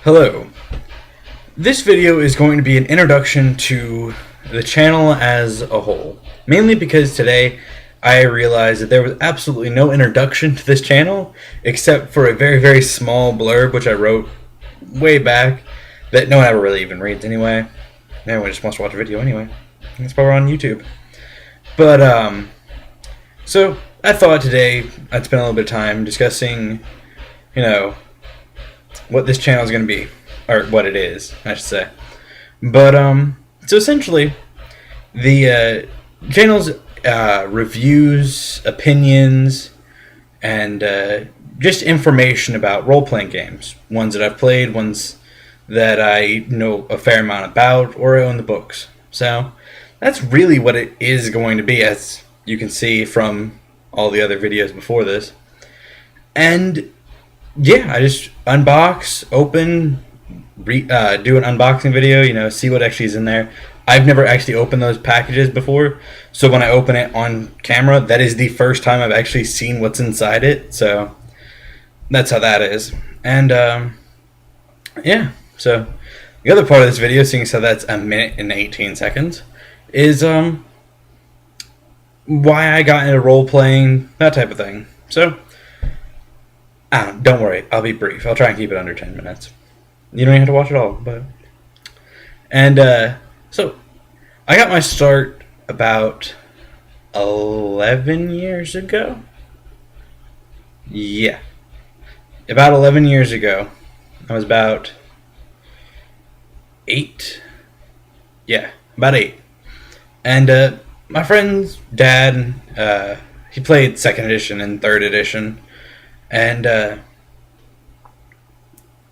Hello. This video is going to be an introduction to the channel as a whole. Mainly because today I realized that there was absolutely no introduction to this channel except for a very, very small blurb which I wrote way back that no one ever really even reads anyway. Everyone just wants to watch a video anyway. That's why we're on YouTube. But, so I thought today I'd spend a little bit of time discussing, what this channel is going to be, or what it is, I should say. But so essentially, the channel's reviews, opinions, and just information about role-playing games. Ones that I've played, ones that I know a fair amount about, or I own the books. So that's really what it is going to be, as you can see from all the other videos before this. And yeah, I just unbox, open, do an unboxing video, see what actually is in there. I've never actually opened those packages before, so when I open it on camera, that is the first time I've actually seen what's inside it, so that's how that is. And yeah, so the other part of this video, seeing as how that's 1 minute and 18 seconds, is why I got into role-playing, that type of thing. So don't worry, I'll be brief. I'll try and keep it under 10 minutes. You don't even have to watch it all, but... And, so, I got my start about 11 years ago? Yeah. About 11 years ago. I was about 8. Yeah, about 8. And, my friend's dad, he played 2nd edition and 3rd edition. And,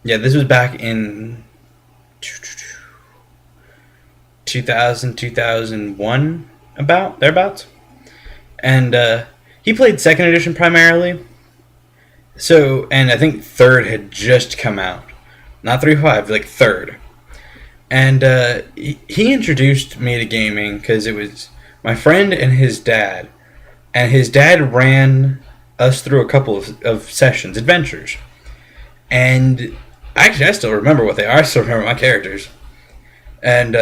yeah, this was back in 2000, 2001, thereabouts. And, he played 2nd edition primarily. So, and I think 3rd had just come out. Not 3.5, like 3rd. And, he introduced me to gaming because it was my friend and his dad. And his dad ran us through a couple of sessions, adventures. And actually, I still remember what they are. I still remember my characters. And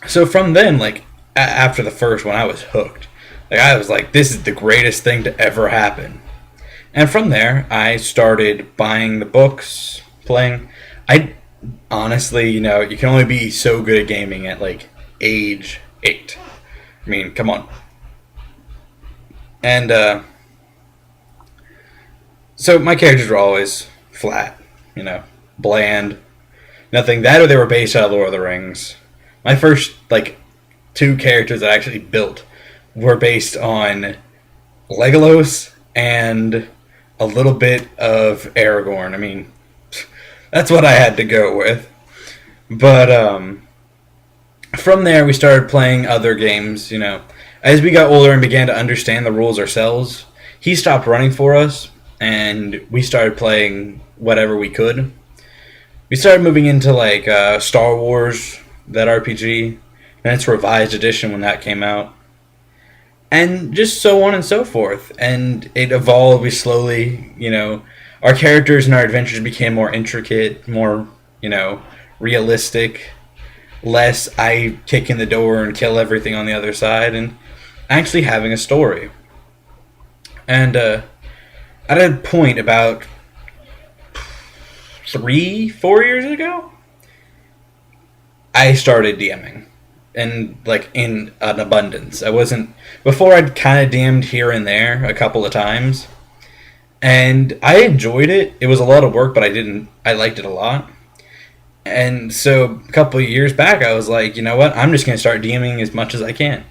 so from then, like, after the first one, I was hooked. Like, I was like, this is the greatest thing to ever happen. And from there, I started buying the books, playing. I honestly, you can only be so good at gaming at, like, age 8. I mean, come on. And, so my characters were always flat, bland, nothing. That or they were based out of Lord of the Rings. My first, 2 characters that I actually built were based on Legolas and a little bit of Aragorn. I mean, that's what I had to go with. But, from there we started playing other games, As we got older and began to understand the rules ourselves, he stopped running for us. And we started playing whatever we could. We started moving into, Star Wars, that RPG, and its revised edition when that came out. And just so on and so forth. And it evolved. We slowly, our characters and our adventures became more intricate, more, realistic. Less I kick in the door and kill everything on the other side. And actually having a story. And, at a point about 3-4 years ago, I started DMing, and in an abundance. Before I'd kind of DM'd here and there a couple of times, and I enjoyed it. It was a lot of work, but I liked it a lot. And so a couple of years back, I was like, you know what? I'm just going to start DMing as much as I can.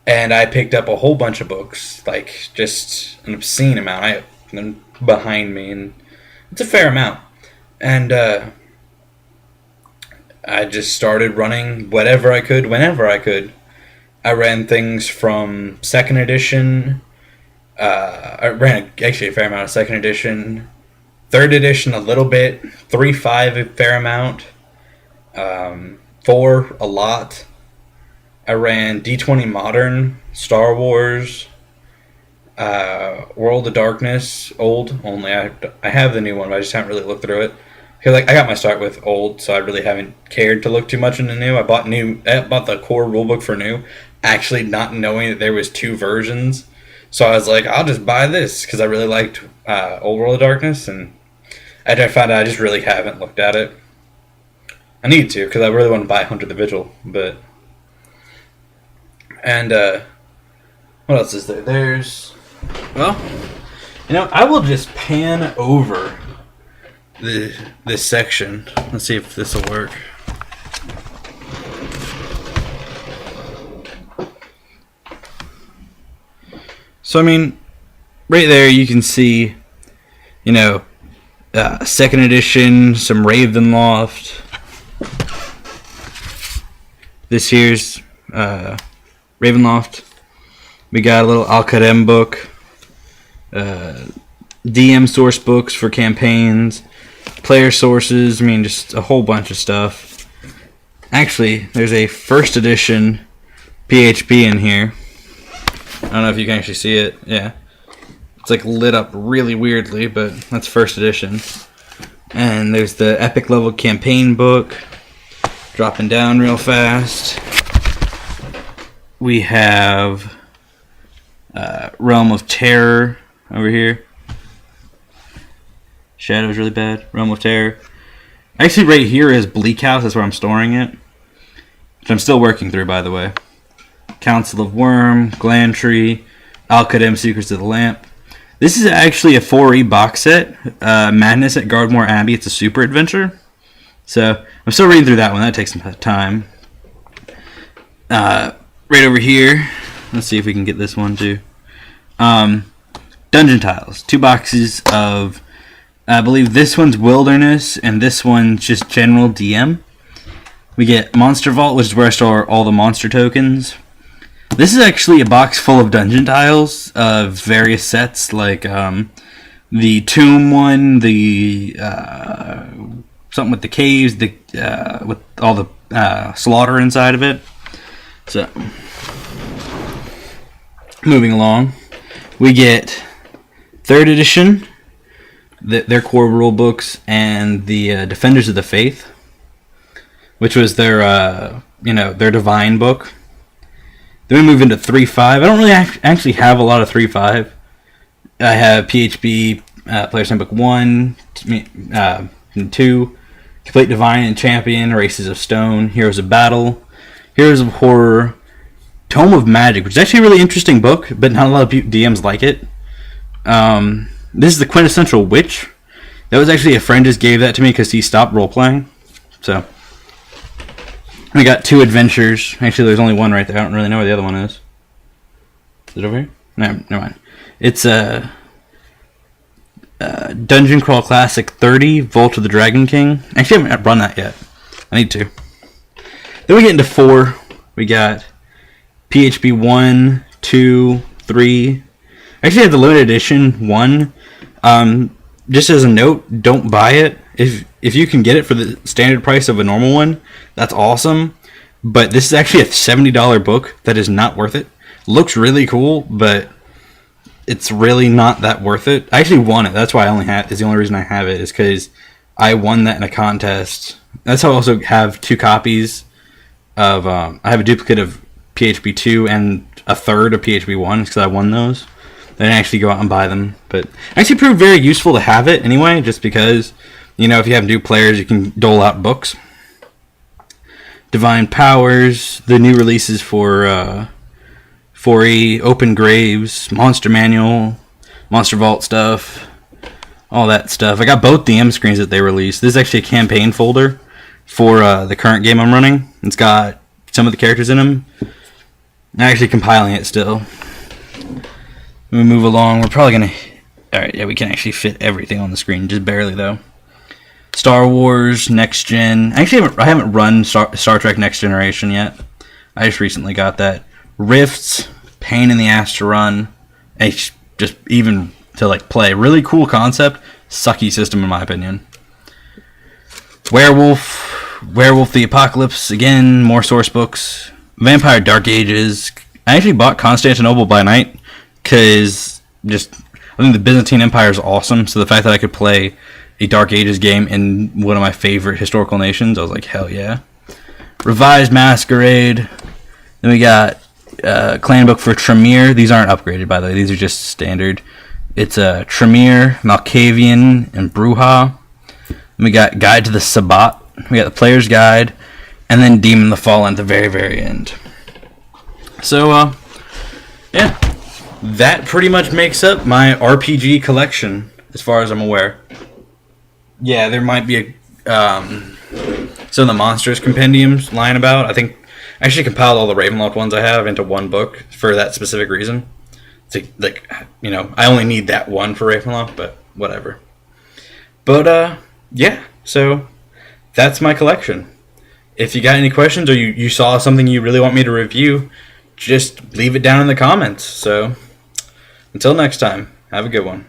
And I picked up a whole bunch of books, just an obscene amount. I have them behind me, and it's a fair amount. And I just started running whatever I could, whenever I could. I ran things from 2nd edition. I ran actually a fair amount of 2nd edition. 3rd edition a little bit. 3.5 a fair amount. 4 a lot. I ran D20 Modern, Star Wars, World of Darkness, old only. I have the new one, but I just haven't really looked through it. Because like I got my start with old, so I really haven't cared to look too much into new. I bought the core rulebook for new, actually not knowing that there was 2 versions. So I was like, I'll just buy this because I really liked Old World of Darkness, and after I found out, I just really haven't looked at it. I need to because I really want to buy Hunter the Vigil, but and what else is there? There's I will just pan over this section. Let's see if this will work. So, I mean, right there you can see, second edition, some Ravenloft. This here's Ravenloft. We got a little Al-Qadim book. DM source books for campaigns. Player sources. I mean, just a whole bunch of stuff. Actually, there's a first edition PHP in here. I don't know if you can actually see it. Yeah. It's like lit up really weirdly, but that's first edition. And there's the epic level campaign book. Dropping down real fast. We have Realm of Terror over here. Shadow's really bad. Realm of Terror. Actually, right here is Bleak House. That's where I'm storing it. Which I'm still working through, by the way. Council of Worm, Glantree, Al-Qadim Secrets of the Lamp. This is actually a 4E box set. Madness at Gardmore Abbey. It's a super adventure. So, I'm still reading through that one. That takes some time. Right over here. Let's see if we can get this one too. Dungeon Tiles. 2 boxes of... I believe this one's Wilderness, and this one's just General DM. We get Monster Vault, which is where I store all the monster tokens. This is actually a box full of dungeon tiles of various sets, like the Tomb one, the something with the caves, with all the slaughter inside of it. So, moving along, we get 3rd edition. Their core rule books, and the Defenders of the Faith, which was their their divine book. Then we move into 3.5. I don't really actually have a lot of 3.5. I have PHP Player's Handbook 1, 2, Complete Divine and Champion, Races of Stone, Heroes of Battle, Heroes of Horror, Tome of Magic, which is actually a really interesting book, but not a lot of DMs like it. This is the Quintessential Witch. That was actually a friend just gave that to me because he stopped role-playing. So, we got 2 adventures. Actually, there's only one right there. I don't really know where the other one is. Is it over here? No, never mind. It's a Dungeon Crawl Classic 30, Vault of the Dragon King. Actually, I haven't run that yet. I need to. Then we get into 4. We got PHP 1, 2, 3. I actually have the limited edition 1. Just as a note, don't buy it. If you can get it for the standard price of a normal one, that's awesome. But this is actually a $70 book that is not worth it. Looks really cool, but it's really not that worth it. I actually won it. That's why I only have. Is the only reason I have it is because I won that in a contest. That's how I also have 2 copies of. I have a duplicate of PHP 2 and a third of PHP 1 because I won those. I didn't actually go out and buy them, but it actually proved very useful to have it anyway, just because, if you have new players, you can dole out books. Divine Powers, the new releases for 4E, Open Graves, Monster Manual, Monster Vault stuff, all that stuff. I got both DM screens that they released. This is actually a campaign folder for the current game I'm running. It's got some of the characters in them. I'm actually compiling it still. We move along. We're probably going to... Alright, yeah, we can actually fit everything on the screen. Just barely, though. Star Wars, Next Gen. Actually, I haven't run Star Trek Next Generation yet. I just recently got that. Rifts, pain in the ass to run. Just even to, play. Really cool concept. Sucky system, in my opinion. Werewolf the Apocalypse. Again, more source books. Vampire Dark Ages. I actually bought Constantinople by Night. Because I think the Byzantine Empire is awesome, so the fact that I could play a Dark Ages game in one of my favorite historical nations. I was like, hell yeah. Revised Masquerade. Then we got clan book for Tremere. These aren't upgraded, by the way. These are just standard. It's Tremere, Malkavian, and Bruja. Then we got Guide to the Sabbat. We got the Player's Guide. And then Demon the Fallen at the very, very end. So, yeah. That pretty much makes up my RPG collection, as far as I'm aware. Yeah, there might be some of the Monsters compendiums lying about. I think I actually compiled all the Ravenloft ones I have into one book for that specific reason. To, like, you know, I only need that one for Ravenloft, but whatever. But, yeah, so that's my collection. If you got any questions or you saw something you really want me to review, just leave it down in the comments. So, until next time, have a good one.